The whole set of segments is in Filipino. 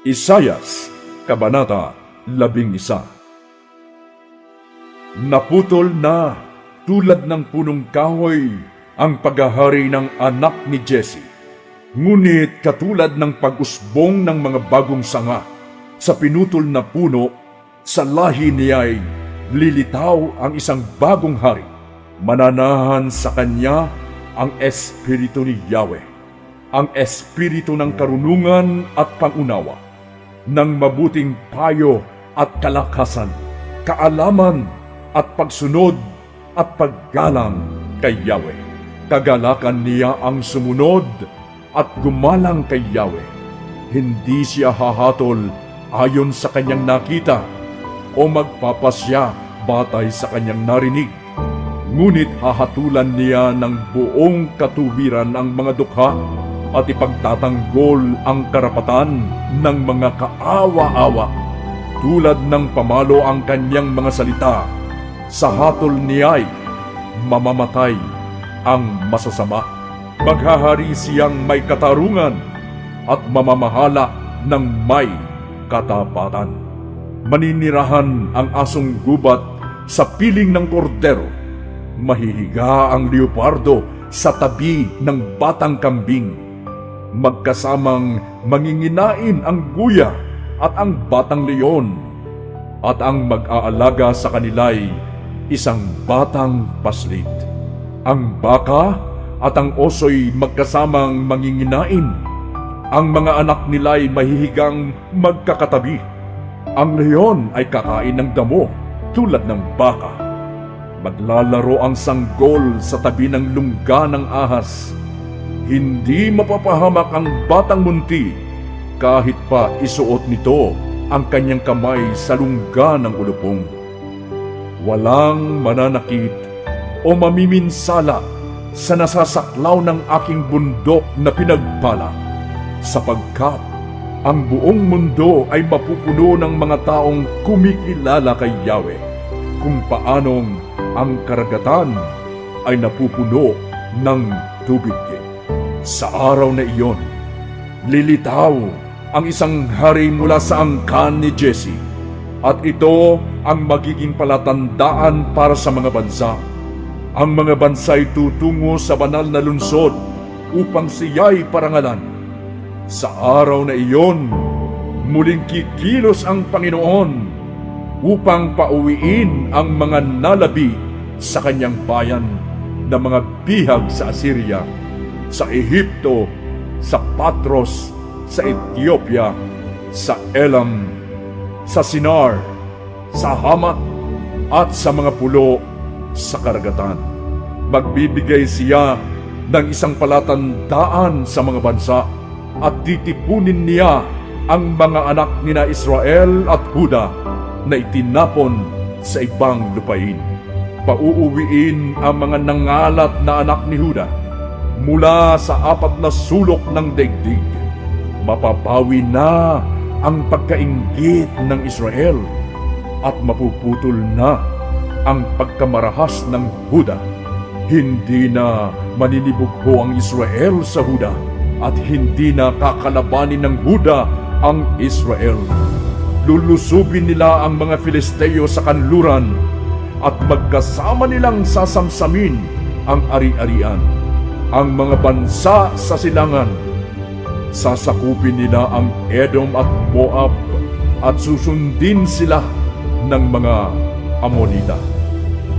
Isayas, Kabanata 11. Naputol na tulad ng punong kahoy ang paghahari ng anak ni Jesse. Ngunit katulad ng pag-usbong ng mga bagong sanga sa pinutol na puno, sa lahi niya'y lilitaw ang isang bagong hari. Mananahan sa kanya ang Espiritu ni Yahweh, ang Espiritu ng karunungan at pangunawa, ng mabuting payo at kalakasan, kaalaman at pagsunod at paggalang kay Yahweh. Kagalakan niya ang sumunod at gumalang kay Yahweh. Hindi siya hahatol ayon sa kanyang nakita o magpapasya batay sa kanyang narinig. Ngunit hahatulan niya ng buong katuwiran ang mga dukha at ipagtatanggol ang karapatan ng mga kaawa-awa. Tulad ng pamalo ang kanyang mga salita, sa hatol niya'y mamamatay ang masasama. Maghahari siyang may katarungan at mamamahala ng may katapatan. Maninirahan ang asong gubat sa piling ng kordero. Mahihiga ang leopardo sa tabi ng batang kambing. Magkasamang manginginain ang guya at ang batang leon, at ang mag-aalaga sa kanila'y isang batang paslit. Ang baka at ang oso'y magkasamang manginginain. Ang mga anak nila'y mahihigang magkakatabi. Ang leon ay kakain ng damo tulad ng baka. Maglalaro ang sanggol sa tabi ng lungga ng ahas. Hindi mapapahamak ang batang munti kahit pa isuot nito ang kanyang kamay sa lungga ng ulupong. Walang mananakit o mamiminsala sa nasasaklaw ng aking bundok na pinagpala, sapagkat ang buong mundo ay mapupuno ng mga taong kumikilala kay Yahweh, kung paanong ang karagatan ay napupuno ng tubig. Sa araw na iyon, lilitaw ang isang hari mula sa angkan ni Jesse, at ito ang magiging palatandaan para sa mga bansa. Ang mga bansa'y tutungo sa banal na lungsod upang siya'y parangalan. Sa araw na iyon, muling kikilos ang Panginoon upang pauwiin ang mga nalabi sa kanyang bayan na mga bihag sa Assyria, sa Ehipto, sa Patros, sa Ethiopia, sa Elam, sa Sinar, sa Hamat, at sa mga pulo sa karagatan. Magbibigay siya ng isang palatandaan sa mga bansa, at titipunin niya ang mga anak nina Israel at Huda na itinapon sa ibang lupain. Pauuwiin ang mga nangalat na anak ni Huda mula sa 4 na sulok ng daigdig. Mapapawi na ang pagkainggit ng Israel at mapuputol na ang pagkamarahas ng Huda. Hindi na maninibugho ang Israel sa Huda, at hindi na kakalabanin ng Huda ang Israel. Lulusubin nila ang mga Filisteo sa kanluran, at magkasama nilang sasamsamin ang ari-arian, ang mga bansa sa silangan. Sasakupin nila ang Edom at Moab, at susundin sila ng mga Amonita.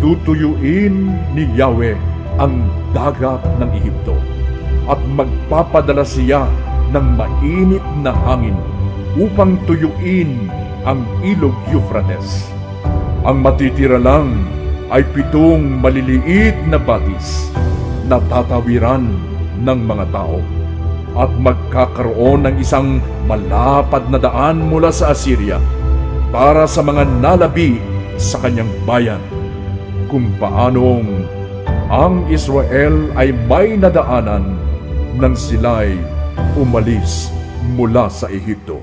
Tutuyuin ni Yahweh ang dagat ng Ehipto, at magpapadala siya ng mainit na hangin upang tuyuin ang ilog Euphrates. Ang matitira lang ay 7 maliliit na batis na tatawiran ng mga tao, at magkakaroon ng isang malapad na daan mula sa Assyria para sa mga nalabi sa kanyang bayan, kung paanong ang Israel ay may nadaanan nang sila'y umalis mula sa Ehipto.